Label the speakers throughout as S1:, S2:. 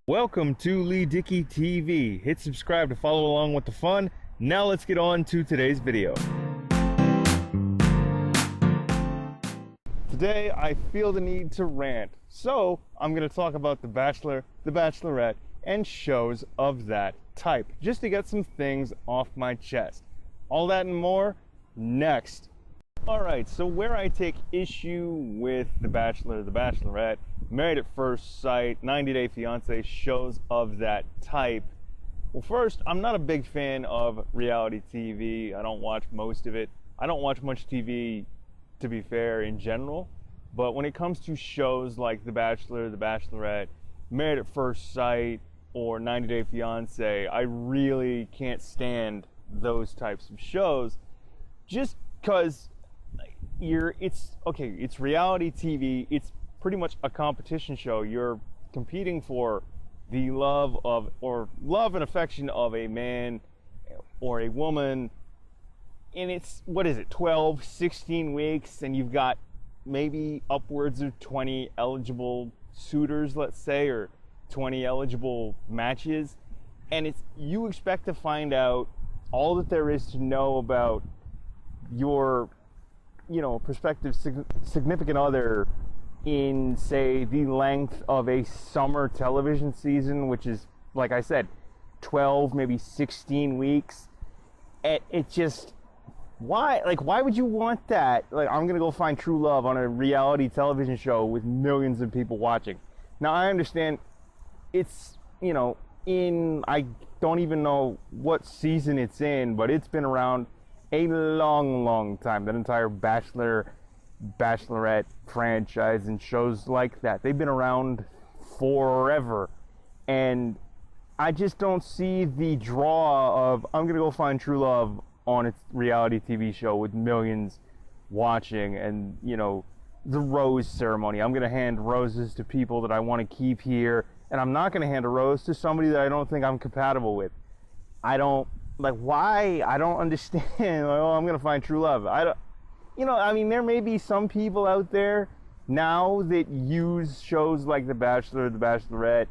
S1: Welcome to Leigh Dickey TV. Hit subscribe to follow along with the fun. Now let's get on to today's video. Today I feel the need to rant, so I'm going to talk about The Bachelor, The Bachelorette, and shows of that type, just to get some things off my chest. All that and more next. Alright, so where I take issue with The Bachelor, The Bachelorette, Married at First Sight, 90 Day Fiancé, shows of that type. Well, first, I'm not a big fan of reality TV. I don't watch most of it. I don't watch much TV, to be fair, in general. But when it comes to shows like The Bachelor, The Bachelorette, Married at First Sight, or 90 Day Fiancé, I really can't stand those types of shows. Just because it's reality TV. It's pretty much a competition show. You're competing for the love and affection of a man or a woman, and it's, 12, 16 weeks, and you've got maybe upwards of 20 eligible suitors, let's say, or 20 eligible matches, and you expect to find out all that there is to know about your prospective significant other in, say, the length of a summer television season, which is, like I said, 12, maybe 16 weeks. It just, why would you want that? Like, I'm gonna go find true love on a reality television show with millions of people watching. Now, I understand it's, I don't even know what season it's in, but it's been around a long time. That entire Bachelor, Bachelorette franchise and shows like that, they've been around forever, and I just don't see the draw of, I'm gonna go find true love on its reality TV show with millions watching, and the rose ceremony. I'm gonna hand roses to people that I want to keep here, and I'm not gonna hand a rose to somebody that I don't think I'm compatible with. Why? I don't understand. I'm gonna find true love. There may be some people out there now that use shows like The Bachelor, The Bachelorette,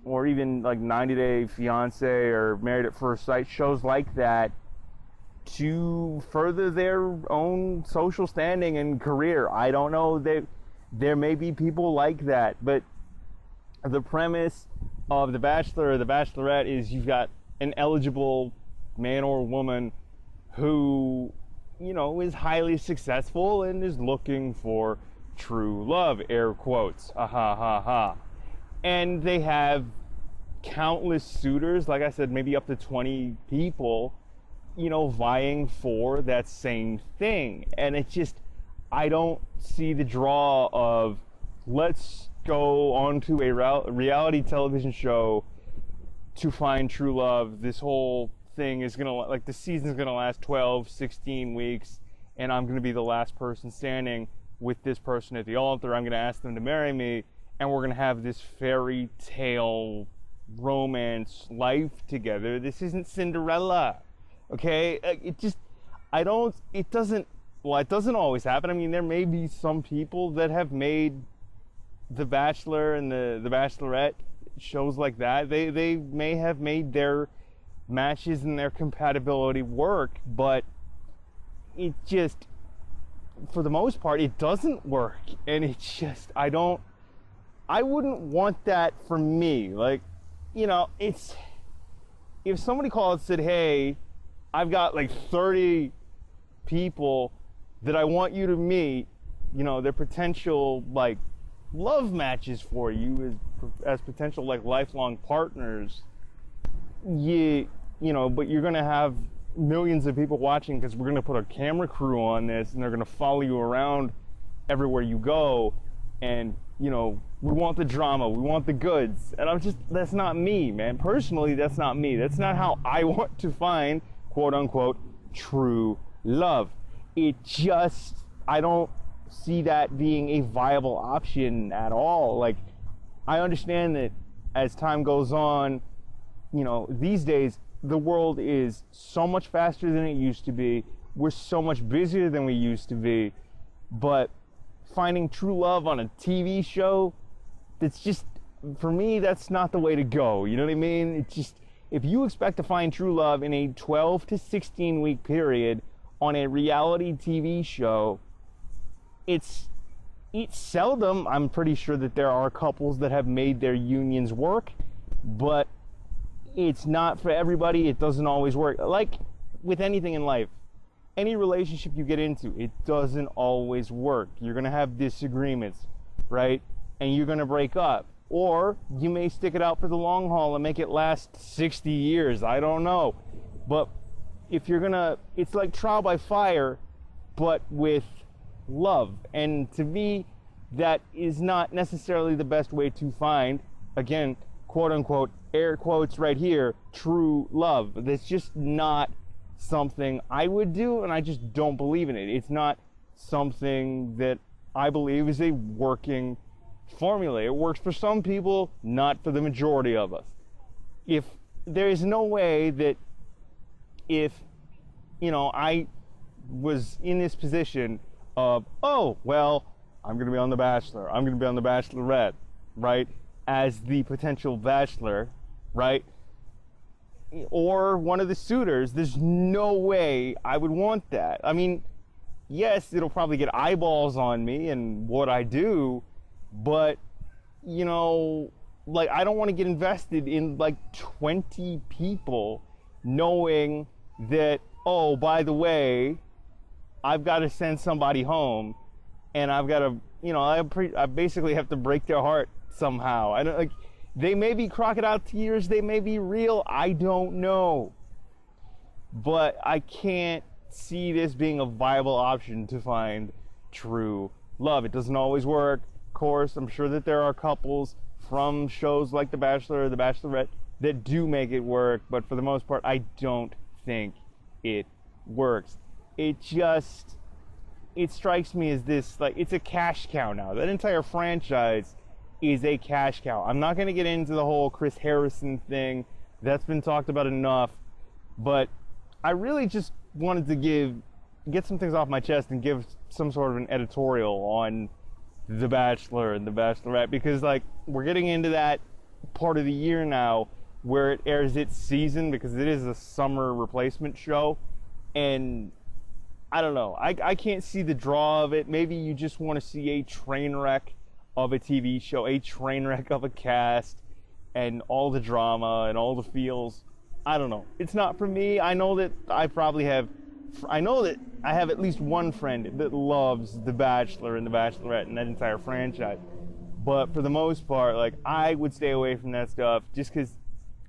S1: or even like 90 Day Fiancé or Married at First Sight, shows like that, to further their own social standing and career. I don't know. There may be people like that, but the premise of The Bachelor or The Bachelorette is you've got an eligible man or woman who is highly successful and is looking for true love, air quotes, and they have countless suitors, like I said, maybe up to 20 people, vying for that same thing. And it's just, I don't see the draw of, let's go onto a reality television show to find true love. This whole thing is gonna, the season's gonna last 12, 16 weeks, and I'm gonna be the last person standing with this person at the altar. I'm gonna ask them to marry me, and we're gonna have this fairy tale romance life together. This isn't Cinderella, okay? It doesn't always happen. There may be some people that have made The Bachelor and the Bachelorette shows like that. They may have made their matches and their compatibility work, but it just, for the most part, it doesn't work. And it's just, I wouldn't want that for me. It's, if somebody called and said, hey, I've got 30 people that I want you to meet, they're potential love matches for you as potential lifelong partners, but you're gonna have millions of people watching because we're gonna put a camera crew on this, and they're gonna follow you around everywhere you go, and we want the drama, we want the goods. And that's not me, man. Personally, that's not me. That's not how I want to find, quote unquote, true love. I don't see that being a viable option at all. I understand that as time goes on, these days the world is so much faster than it used to be. We're so much busier than we used to be. But finding true love on a TV show, that's just for me, that's not the way to go. You know what I mean? It's just, if you expect to find true love in a 12 to 16 week period on a reality TV show, it's seldom. I'm pretty sure that there are couples that have made their unions work, but it's not for everybody. It doesn't always work. Like with anything in life, any relationship you get into, it doesn't always work. You're going to have disagreements, right? And you're going to break up. Or you may stick it out for the long haul and make it last 60 years. I don't know. But if you're going to, it's like trial by fire, but with love. And to me, that is not necessarily the best way to find, again, quote unquote, air quotes right here, true love. That's just not something I would do, and I just don't believe in it. It's not something that I believe is a working formula. It works for some people, not for the majority of us. If there is no way that if, you know, I was in this position of, oh, well, I'm going to be on The Bachelor, I'm going to be on The Bachelorette, right, as the potential bachelor, right, or one of the suitors, there's no way I would want that. I mean, yes, it'll probably get eyeballs on me and what I do, but, you know, like, I don't want to get invested in like 20 people knowing that, oh, by the way, I've got to send somebody home and I've got to, you know, I basically have to break their heart somehow. I don't, like, they may be crocodile tears, they may be real, I don't know. But I can't see this being a viable option to find true love. It doesn't always work. Of course, I'm sure that there are couples from shows like The Bachelor or The Bachelorette that do make it work, but for the most part, I don't think it works. It strikes me as this, like, it's a cash cow now. That entire franchise is a cash cow. I'm not going to get into the whole Chris Harrison thing. That's been talked about enough. But I really just wanted to get some things off my chest and give some sort of an editorial on The Bachelor and The Bachelorette, because, like, we're getting into that part of the year now where it airs its season, because it is a summer replacement show. And I don't know. I can't see the draw of it. Maybe you just want to see a train wreck of a TV show, a train wreck of a cast, and all the drama and all the feels. I don't know. It's not for me. I know that I have at least one friend that loves The Bachelor and The Bachelorette and that entire franchise. But for the most part, like, I would stay away from that stuff just because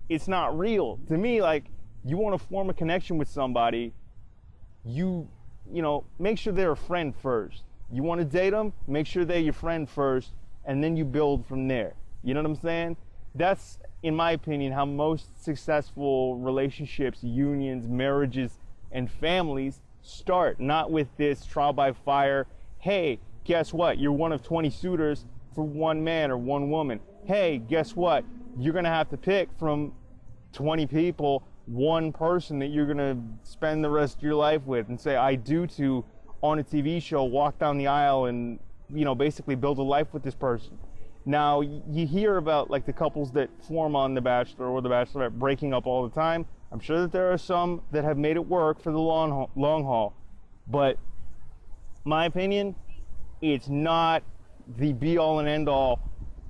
S1: it's not real. To me, like, you want to form a connection with somebody, you know, make sure they're a friend first. You want to date them, make sure they're your friend first, and then you build from there. You know what I'm saying? That's, in my opinion, how most successful relationships, unions, marriages, and families start. Not with this trial by fire. Hey, guess what? You're one of 20 suitors for one man or one woman. Hey, guess what? You're going to have to pick from 20 people one person that you're going to spend the rest of your life with and say I do to on a TV show, walk down the aisle and, you know, basically build a life with this person. Now, you hear about, like, the couples that form on The Bachelor or The Bachelorette breaking up all the time. I'm sure that there are some that have made it work for the long haul. But my opinion, it's not the be-all and end-all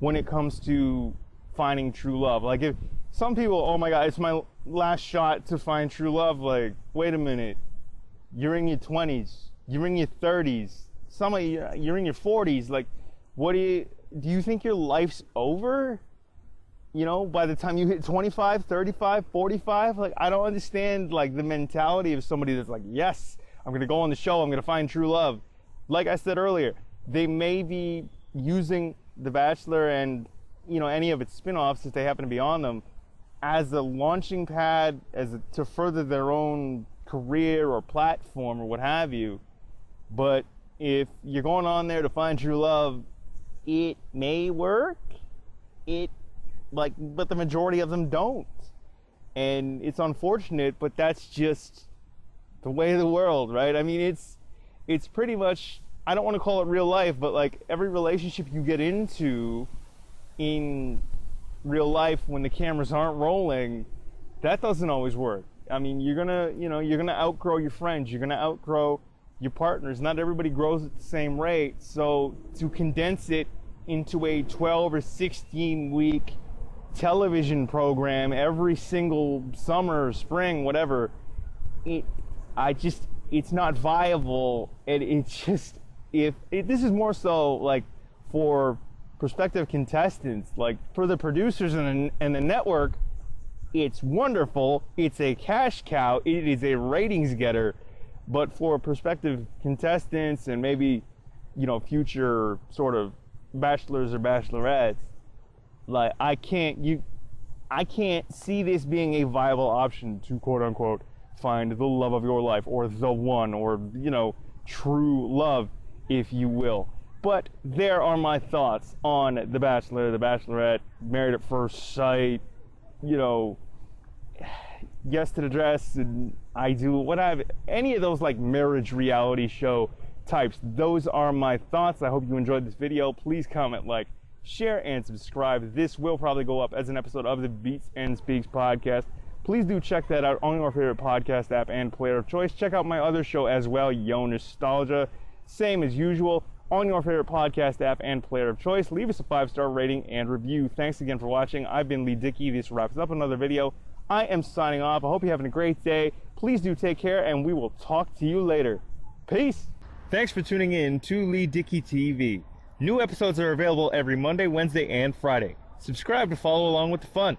S1: when it comes to finding true love. Like, if some people, oh my God, it's my last shot to find true love. Like, wait a minute. You're in your 20s. You're in your 30s. Some of you, you're in your 40s. Like, what do you think your life's over? You know, by the time you hit 25, 35, 45? Like, I don't understand, like, the mentality of somebody that's like, yes, I'm going to go on the show. I'm going to find true love. Like I said earlier, they may be using The Bachelor and, you know, any of its spin-offs, if they happen to be on them, as a launching pad, to further their own career or platform or what have you. But if you're going on there to find true love, it may work. But the majority of them don't. And it's unfortunate, but that's just the way of the world, right? I mean, it's pretty much, I don't want to call it real life, but like every relationship you get into in real life, when the cameras aren't rolling, that doesn't always work. I mean, you're gonna outgrow your friends, you're gonna outgrow your partners. Not everybody grows at the same rate. So to condense it into a 12 or 16 week television program every single summer, spring, whatever, it's not viable. And it's just, this is more so like for prospective contestants, like for the producers and the network, it's wonderful. It's a cash cow. It is a ratings getter. But for prospective contestants and maybe, future sort of bachelors or bachelorettes, like I can't see this being a viable option to quote unquote find the love of your life, or the one, or true love, if you will. But there are my thoughts on The Bachelor, The Bachelorette, Married at First Sight, Yes to the Dress, and I Do, whatever, any of those like marriage reality show types. Those are my thoughts. I hope you enjoyed this video. Please comment, like, share, and subscribe. This will probably go up as an episode of the Beats and Speaks podcast. Please do check that out on your favorite podcast app and player of choice. Check out my other show as well, Yo Nostalgia. Same as usual, on your favorite podcast app and player of choice. Leave us a 5-star rating and review. Thanks again for watching. I've been Leigh Dickey. This wraps up another video. I am signing off. I hope you're having a great day. Please do take care, and we will talk to you later. Peace. Thanks for tuning in to Leigh Dickey TV. New episodes are available every Monday, Wednesday, and Friday. Subscribe to follow along with the fun.